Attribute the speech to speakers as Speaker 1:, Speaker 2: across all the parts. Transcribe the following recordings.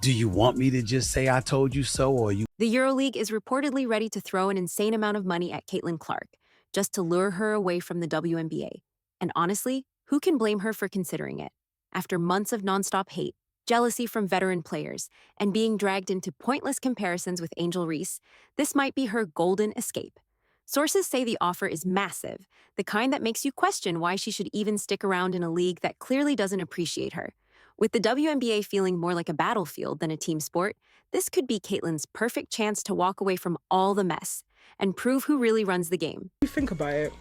Speaker 1: Do you want me to just say I told you so, or you?
Speaker 2: The EuroLeague is reportedly ready to throw an insane amount of money at Caitlin Clark just to lure her away from the WNBA. And honestly, who can blame her for considering it? After months of nonstop hate, jealousy from veteran players, and being dragged into pointless comparisons with Angel Reese, this might be her golden escape. Sources say the offer is massive, the kind that makes you question why she should even stick around in a league that clearly doesn't appreciate her. With the WNBA feeling more like a battlefield than a team sport, this could be Caitlin's perfect chance to walk away from all the mess and prove who really runs the game.
Speaker 3: You think about it,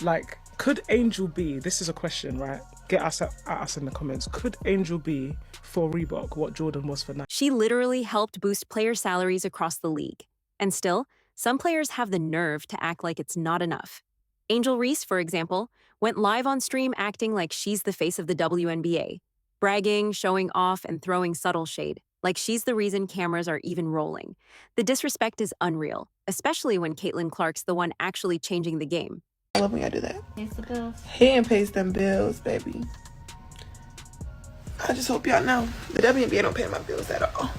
Speaker 3: like, could Angel be, this is a question, right? Get us at us in the comments. Could Angel be for Reebok what Jordan was for Nike?
Speaker 2: She literally helped boost player salaries across the league. And still, some players have the nerve to act like it's not enough. Angel Reese, for example, went live on stream acting like she's the face of the WNBA, bragging, showing off, and throwing subtle shade, like she's the reason cameras are even rolling. The disrespect is unreal, especially when Caitlin Clark's the one actually changing the game.
Speaker 4: I love when y'all do that.
Speaker 5: Pays the bills.
Speaker 4: Hand pays them bills, baby. I just hope y'all know the WNBA don't pay my bills at all.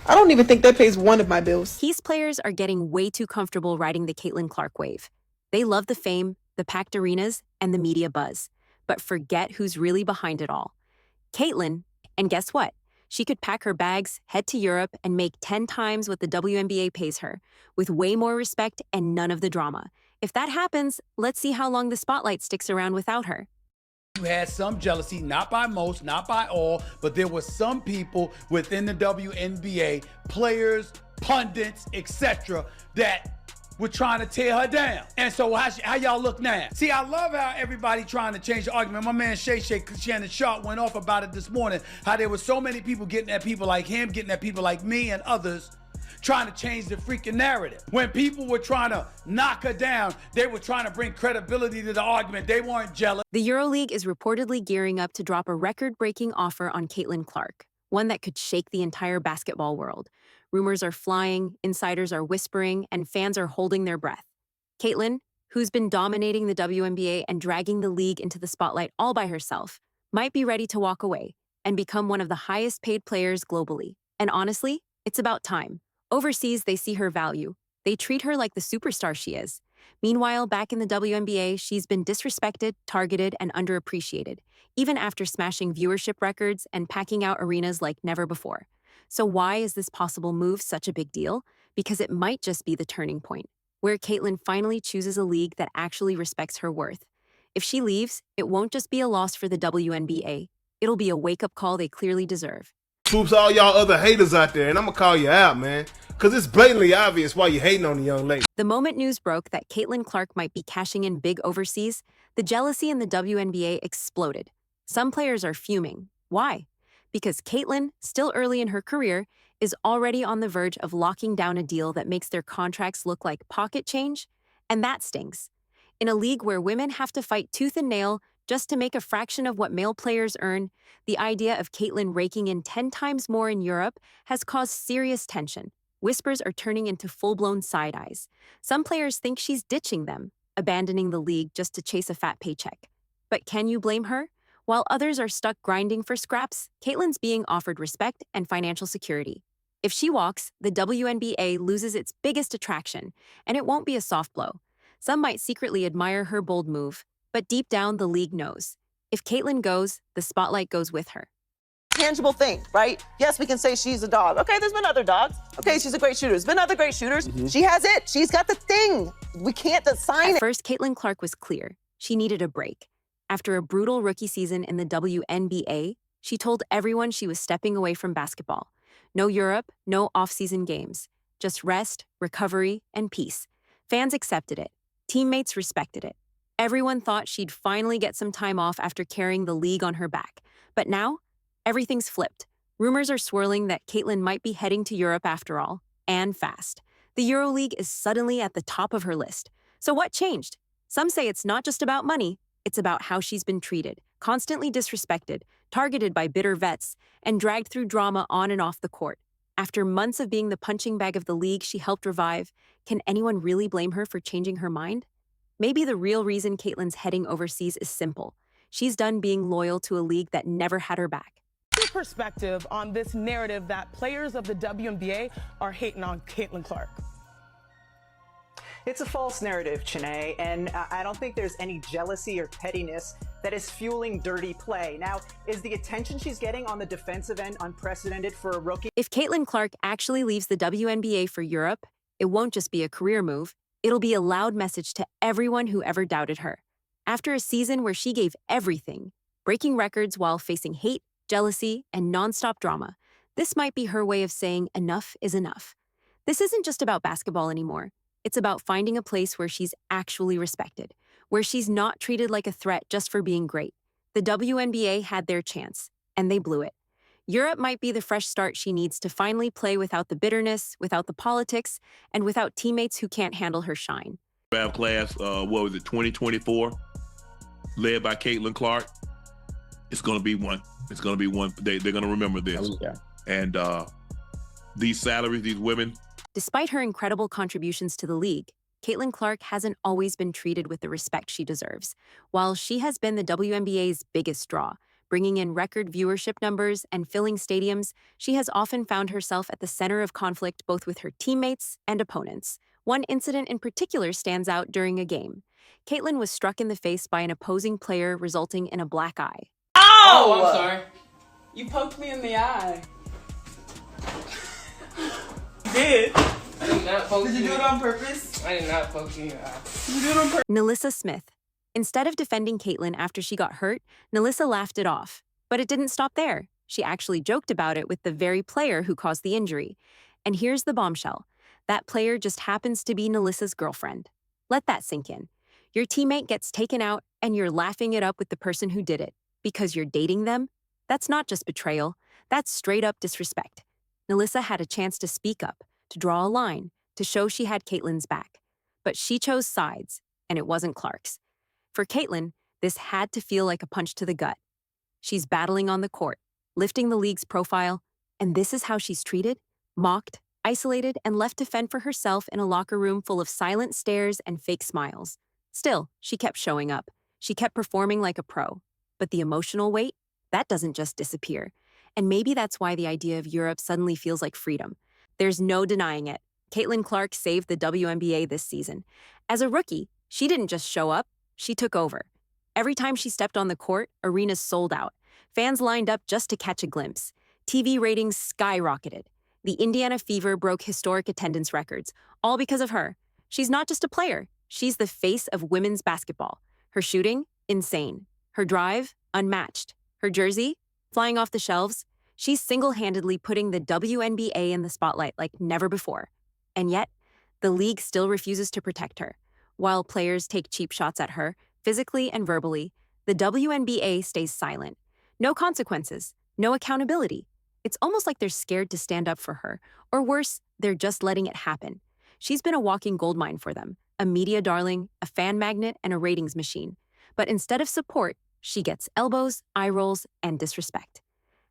Speaker 4: I don't even think that pays one of my bills.
Speaker 2: Keys players are getting way too comfortable riding the Caitlin Clark wave. They love the fame, the packed arenas, and the media buzz, but forget who's really behind it all. Caitlin, and guess what? She could pack her bags, head to Europe, and make 10 times what the WNBA pays her, with way more respect and none of the drama. If that happens, let's see how long the spotlight sticks around without her.
Speaker 1: You had some jealousy, not by most, not by all, but there were some people within the WNBA, players, pundits, etc., that were trying to tear her down. And so how y'all look now? See, I love how everybody trying to change the argument. My man Shannon Sharp went off about it this morning, how there were so many people getting at people like him, getting at people like me and others, trying to change the freaking narrative. When people were trying to knock her down, they were trying to bring credibility to the argument. They weren't jealous.
Speaker 2: The EuroLeague is reportedly gearing up to drop a record-breaking offer on Caitlin Clark, one that could shake the entire basketball world. Rumors are flying, insiders are whispering, and fans are holding their breath. Caitlin, who's been dominating the WNBA and dragging the league into the spotlight all by herself, might be ready to walk away and become one of the highest-paid players globally. And honestly, it's about time. Overseas, they see her value. They treat her like the superstar she is. Meanwhile, back in the WNBA, she's been disrespected, targeted, and underappreciated, even after smashing viewership records and packing out arenas like never before. So why is this possible move such a big deal? Because it might just be the turning point, where Caitlin finally chooses a league that actually respects her worth. If she leaves, it won't just be a loss for the WNBA. It'll be a wake-up call they clearly deserve.
Speaker 6: Troops, all y'all other haters out there, and I'm gonna call you out, man, because it's blatantly obvious why you're hating on the young lady.
Speaker 2: The moment news broke that Caitlin Clark might be cashing in big overseas, the jealousy in the WNBA exploded. Some players are fuming. Why? Because Caitlin, still early in her career, is already on the verge of locking down a deal that makes their contracts look like pocket change, and that stinks. In a league where women have to fight tooth and nail just to make a fraction of what male players earn, the idea of Caitlin raking in 10 times more in Europe has caused serious tension. Whispers are turning into full-blown side eyes. Some players think she's ditching them, abandoning the league just to chase a fat paycheck. But can you blame her? While others are stuck grinding for scraps, Caitlin's being offered respect and financial security. If she walks, the WNBA loses its biggest attraction, and it won't be a soft blow. Some might secretly admire her bold move, but deep down the league knows. If Caitlin goes, the spotlight goes with her.
Speaker 7: Tangible thing, right? Yes, we can say she's a dog. Okay, there's been other dogs. Okay, she's a great shooter. There's been other great shooters. She has it. She's got the thing. We can't assign it.
Speaker 2: At first, Caitlin Clark was clear. She needed a break. After a brutal rookie season in the WNBA, she told everyone she was stepping away from basketball. No Europe, no off-season games. Just rest, recovery, and peace. Fans accepted it. Teammates respected it. Everyone thought she'd finally get some time off after carrying the league on her back. But now, everything's flipped. Rumors are swirling that Caitlin might be heading to Europe after all, and fast. The EuroLeague is suddenly at the top of her list. So what changed? Some say it's not just about money, it's about how she's been treated, constantly disrespected, targeted by bitter vets, and dragged through drama on and off the court. After months of being the punching bag of the league she helped revive, can anyone really blame her for changing her mind? Maybe the real reason Caitlin's heading overseas is simple. She's done being loyal to a league that never had her back.
Speaker 5: perspective on this narrative that players of the WNBA are hating on Caitlin Clark?
Speaker 8: It's a false narrative, Chanae, and I don't think there's any jealousy or pettiness that is fueling dirty play. Now, is the attention she's getting on the defensive end unprecedented for a rookie?
Speaker 2: If Caitlin Clark actually leaves the WNBA for Europe, it won't just be a career move. It'll be a loud message to everyone who ever doubted her. After a season where she gave everything, breaking records while facing hate, jealousy, and nonstop drama, this might be her way of saying enough is enough. This isn't just about basketball anymore. It's about finding a place where she's actually respected, where she's not treated like a threat just for being great. The WNBA had their chance, and they blew it. Europe might be the fresh start she needs to finally play without the bitterness, without the politics, and without teammates who can't handle her shine.
Speaker 9: Draft class, 2024, led by Caitlin Clark. It's going to be one. It's going to be one. They're going to remember this.
Speaker 10: Oh, yeah.
Speaker 9: And these salaries, these women.
Speaker 2: Despite her incredible contributions to the league, Caitlin Clark hasn't always been treated with the respect she deserves. While she has been the WNBA's biggest draw, bringing in record viewership numbers and filling stadiums, she has often found herself at the center of conflict both with her teammates and opponents. One incident in particular stands out during a game. Caitlin was struck in the face by an opposing player, resulting in a black eye.
Speaker 11: Oh, I'm sorry. You poked me in the eye.
Speaker 4: Did.
Speaker 11: I did not poke
Speaker 4: Did you do it on purpose?
Speaker 11: I did not poke you in the eye.
Speaker 4: Did you do it on purpose?
Speaker 2: Nalissa Smith. Instead of defending Caitlin after she got hurt, Nalissa laughed it off. But it didn't stop there. She actually joked about it with the very player who caused the injury. And here's the bombshell. That player just happens to be Nalissa's girlfriend. Let that sink in. Your teammate gets taken out and you're laughing it up with the person who did it. Because you're dating them? That's not just betrayal. That's straight up disrespect. Nalissa had a chance to speak up, to draw a line, to show she had Caitlin's back. But she chose sides, and it wasn't Clark's. For Caitlin, this had to feel like a punch to the gut. She's battling on the court, lifting the league's profile, and this is how she's treated, mocked, isolated, and left to fend for herself in a locker room full of silent stares and fake smiles. Still, she kept showing up. She kept performing like a pro. But the emotional weight, that doesn't just disappear. And maybe that's why the idea of Europe suddenly feels like freedom. There's no denying it. Caitlin Clark saved the WNBA this season. As a rookie, she didn't just show up, she took over. Every time she stepped on the court, arenas sold out. Fans lined up just to catch a glimpse. TV ratings skyrocketed. The Indiana Fever broke historic attendance records, all because of her. She's not just a player, she's the face of women's basketball. Her shooting, insane. Her drive, unmatched. Her jersey, flying off the shelves. She's single-handedly putting the WNBA in the spotlight like never before. And yet, the league still refuses to protect her. While players take cheap shots at her, physically and verbally, the WNBA stays silent. No consequences, no accountability. It's almost like they're scared to stand up for her. Or worse, they're just letting it happen. She's been a walking goldmine for them, a media darling, a fan magnet, and a ratings machine. But instead of support, she gets elbows, eye rolls, and disrespect.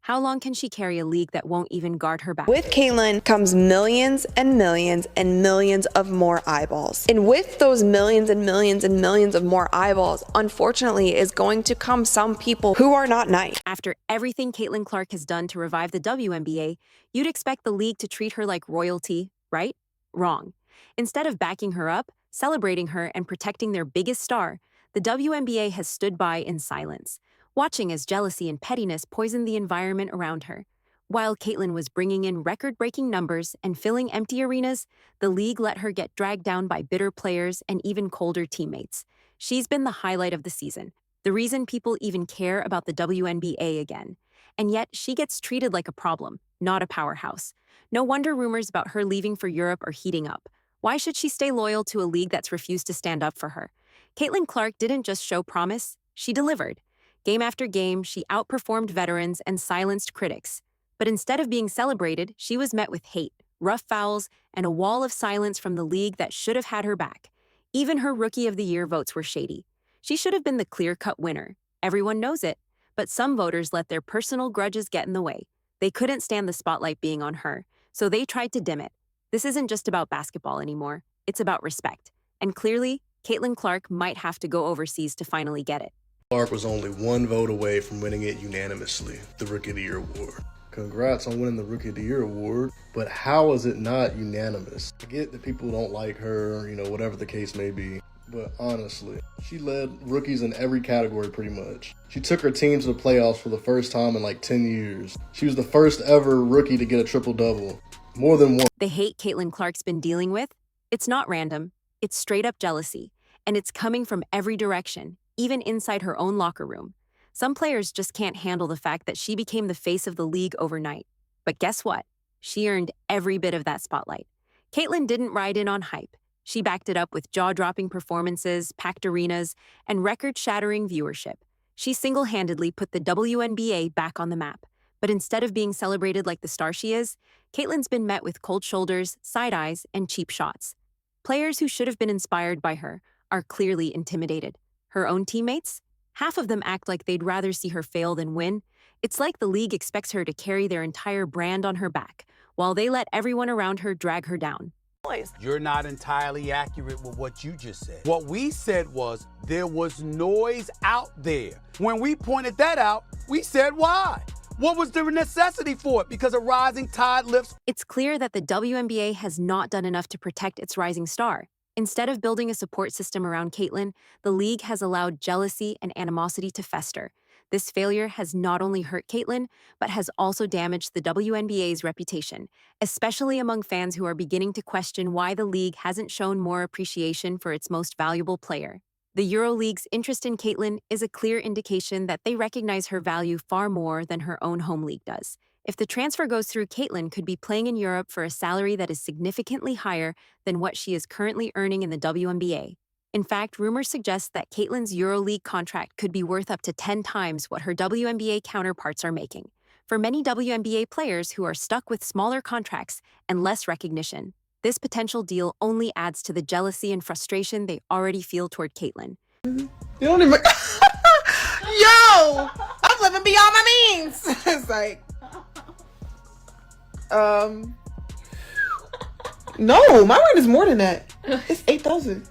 Speaker 2: How long can she carry a league that won't even guard her back?
Speaker 12: With Caitlin comes millions and millions and millions of more eyeballs. And with those millions and millions and millions of more eyeballs, unfortunately, is going to come some people who are not nice.
Speaker 2: After everything Caitlin Clark has done to revive the WNBA, you'd expect the league to treat her like royalty, right? Wrong. Instead of backing her up, celebrating her, and protecting their biggest star, the WNBA has stood by in silence, watching as jealousy and pettiness poisoned the environment around her. While Caitlin was bringing in record-breaking numbers and filling empty arenas, the league let her get dragged down by bitter players and even colder teammates. She's been the highlight of the season, the reason people even care about the WNBA again. And yet, she gets treated like a problem, not a powerhouse. No wonder rumors about her leaving for Europe are heating up. Why should she stay loyal to a league that's refused to stand up for her? Caitlin Clark didn't just show promise, she delivered. Game after game, she outperformed veterans and silenced critics. But instead of being celebrated, she was met with hate, rough fouls, and a wall of silence from the league that should have had her back. Even her Rookie of the Year votes were shady. She should have been the clear-cut winner. Everyone knows it. But some voters let their personal grudges get in the way. They couldn't stand the spotlight being on her, so they tried to dim it. This isn't just about basketball anymore. It's about respect. And clearly, Caitlin Clark might have to go overseas to finally get it.
Speaker 10: Clark was only one vote away from winning it unanimously, the Rookie of the Year award. Congrats on winning the Rookie of the Year award, but how is it not unanimous? I get that people don't like her, whatever the case may be, but honestly, she led rookies in every category pretty much. She took her team to the playoffs for the first time in like 10 years. She was the first ever rookie to get a triple-double. More than one.
Speaker 2: The hate Caitlin Clark's been dealing with, it's not random. It's straight up jealousy, and it's coming from every direction, even inside her own locker room. Some players just can't handle the fact that she became the face of the league overnight. But guess what? She earned every bit of that spotlight. Caitlin didn't ride in on hype. She backed it up with jaw-dropping performances, packed arenas, and record-shattering viewership. She single-handedly put the WNBA back on the map. But instead of being celebrated like the star she is, Caitlin's been met with cold shoulders, side eyes, and cheap shots. Players who should have been inspired by her are clearly intimidated. Her own teammates? Half of them act like they'd rather see her fail than win. It's like the league expects her to carry their entire brand on her back, while they let everyone around her drag her down.
Speaker 1: You're not entirely accurate with what you just said. What we said was there was noise out there. When we pointed that out, we said why? What was the necessity for it? Because a rising tide lifts.
Speaker 2: It's clear that the WNBA has not done enough to protect its rising star. Instead of building a support system around Caitlin, the league has allowed jealousy and animosity to fester. This failure has not only hurt Caitlin, but has also damaged the WNBA's reputation, especially among fans who are beginning to question why the league hasn't shown more appreciation for its most valuable player. The EuroLeague's interest in Caitlin is a clear indication that they recognize her value far more than her own home league does. If the transfer goes through, Caitlin could be playing in Europe for a salary that is significantly higher than what she is currently earning in the WNBA. In fact, rumors suggest that Caitlin's EuroLeague contract could be worth up to 10 times what her WNBA counterparts are making. For many WNBA players who are stuck with smaller contracts and less recognition, this potential deal only adds to the jealousy and frustration they already feel toward Caitlin.
Speaker 4: You don't even... Yo! I'm living beyond my means! It's like... No, my rent is more than that. It's $8,000.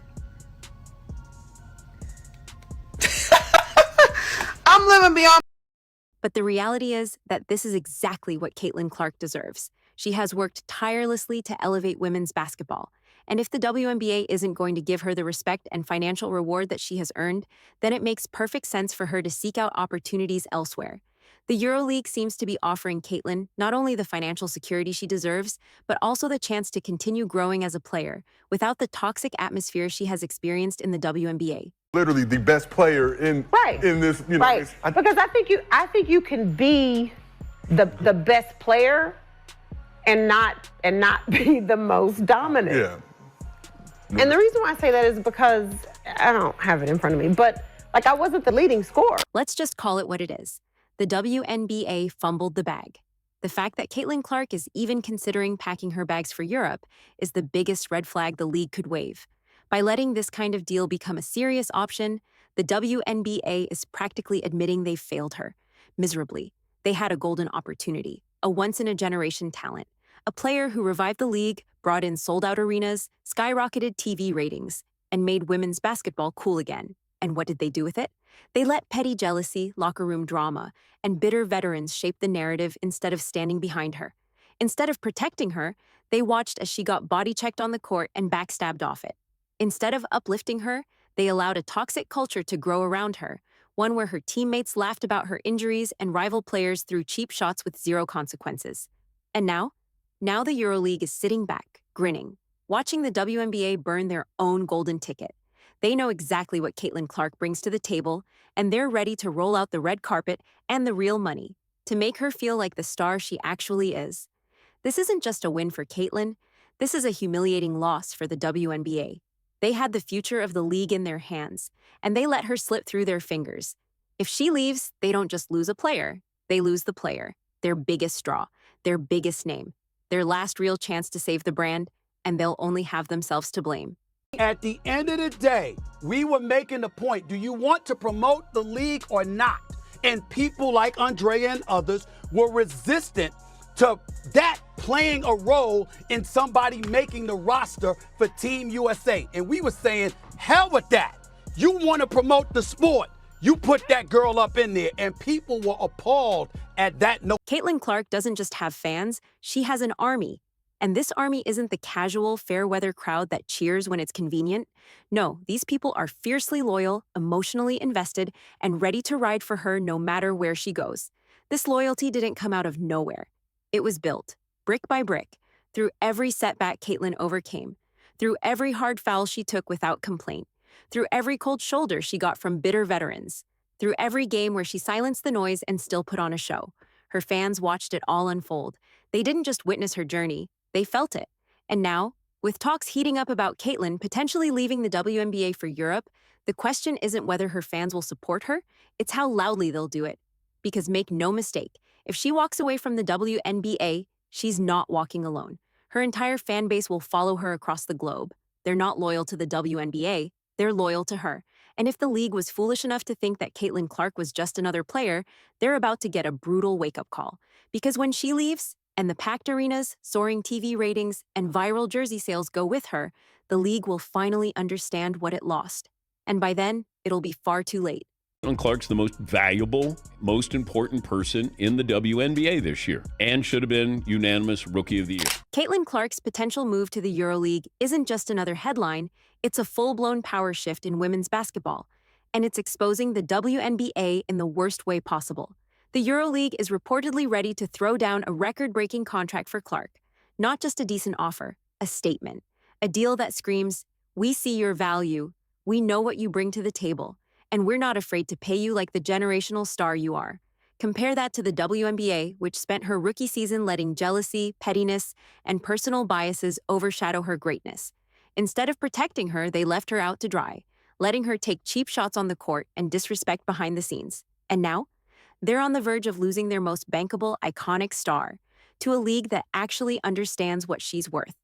Speaker 4: I'm living beyond.
Speaker 2: But the reality is that this is exactly what Caitlin Clark deserves. She has worked tirelessly to elevate women's basketball. And if the WNBA isn't going to give her the respect and financial reward that she has earned, then it makes perfect sense for her to seek out opportunities elsewhere. The EuroLeague seems to be offering Caitlin not only the financial security she deserves, but also the chance to continue growing as a player without the toxic atmosphere she has experienced in the WNBA.
Speaker 13: Literally the best player in this,
Speaker 14: Right. Because I think you can be the best player and not be the most dominant.
Speaker 13: Yeah.
Speaker 14: And the reason why I say that is because I don't have it in front of me, but like I wasn't the leading scorer.
Speaker 2: Let's just call it what it is. The WNBA fumbled the bag. The fact that Caitlin Clark is even considering packing her bags for Europe is the biggest red flag the league could wave. By letting this kind of deal become a serious option, the WNBA is practically admitting they've failed her miserably. They had a golden opportunity, a once-in-a-generation talent, a player who revived the league, brought in sold-out arenas, skyrocketed TV ratings, and made women's basketball cool again. And what did they do with it? They let petty jealousy, locker room drama, and bitter veterans shape the narrative instead of standing behind her. Instead of protecting her, they watched as she got body-checked on the court and backstabbed off it. Instead of uplifting her, they allowed a toxic culture to grow around her, one where her teammates laughed about her injuries and rival players threw cheap shots with zero consequences. And now the EuroLeague is sitting back, grinning, watching the WNBA burn their own golden ticket. They know exactly what Caitlin Clark brings to the table, and they're ready to roll out the red carpet and the real money to make her feel like the star she actually is. This isn't just a win for Caitlin. This is a humiliating loss for the WNBA. They had the future of the league in their hands, and they let her slip through their fingers. If she leaves, they don't just lose a player. They lose the player, their biggest straw, their biggest name, their last real chance to save the brand, and they'll only have themselves to blame.
Speaker 1: At the end of the day, we were making the point, do you want to promote the league or not? And people like Andrea and others were resistant to that playing a role in somebody making the roster for Team USA. And we were saying, hell with that. You want to promote the sport. You put that girl up in there, and people were appalled at that. No.
Speaker 2: Caitlin Clark doesn't just have fans, she has an army. And this army isn't the casual, fair-weather crowd that cheers when it's convenient. No, these people are fiercely loyal, emotionally invested, and ready to ride for her no matter where she goes. This loyalty didn't come out of nowhere. It was built, brick by brick, through every setback Caitlin overcame, through every hard foul she took without complaint, through every cold shoulder she got from bitter veterans, through every game where she silenced the noise and still put on a show. Her fans watched it all unfold. They didn't just witness her journey, they felt it. And now, with talks heating up about Caitlin potentially leaving the WNBA for Europe, the question isn't whether her fans will support her, it's how loudly they'll do it. Because make no mistake, if she walks away from the WNBA, she's not walking alone. Her entire fan base will follow her across the globe. They're not loyal to the WNBA, they're loyal to her. And if the league was foolish enough to think that Caitlin Clark was just another player, they're about to get a brutal wake-up call. Because when she leaves, and the packed arenas, soaring TV ratings, and viral jersey sales go with her, the league will finally understand what it lost. And by then, it'll be far too late.
Speaker 15: Caitlin Clark's the most valuable, most important person in the WNBA this year, and should have been unanimous Rookie of the Year.
Speaker 2: Caitlin Clark's potential move to the EuroLeague isn't just another headline, it's a full-blown power shift in women's basketball, and it's exposing the WNBA in the worst way possible. The EuroLeague is reportedly ready to throw down a record-breaking contract for Clark. Not just a decent offer, a statement. A deal that screams, "We see your value, we know what you bring to the table, and we're not afraid to pay you like the generational star you are." Compare that to the WNBA, which spent her rookie season letting jealousy, pettiness, and personal biases overshadow her greatness. Instead of protecting her, they left her out to dry, letting her take cheap shots on the court and disrespect behind the scenes. And now, they're on the verge of losing their most bankable, iconic star to a league that actually understands what she's worth.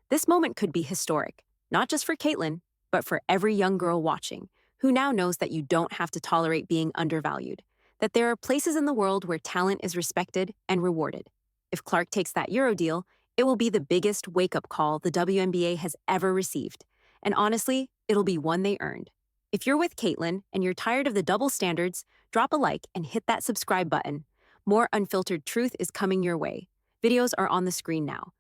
Speaker 2: This moment could be historic, not just for Caitlin, but for every young girl watching, who now knows that you don't have to tolerate being undervalued, that there are places in the world where talent is respected and rewarded. If Clark takes that Euro deal, it will be the biggest wake-up call the WNBA has ever received. And honestly, it'll be one they earned. If you're with Caitlin and you're tired of the double standards, drop a like and hit that subscribe button. More unfiltered truth is coming your way. Videos are on the screen now.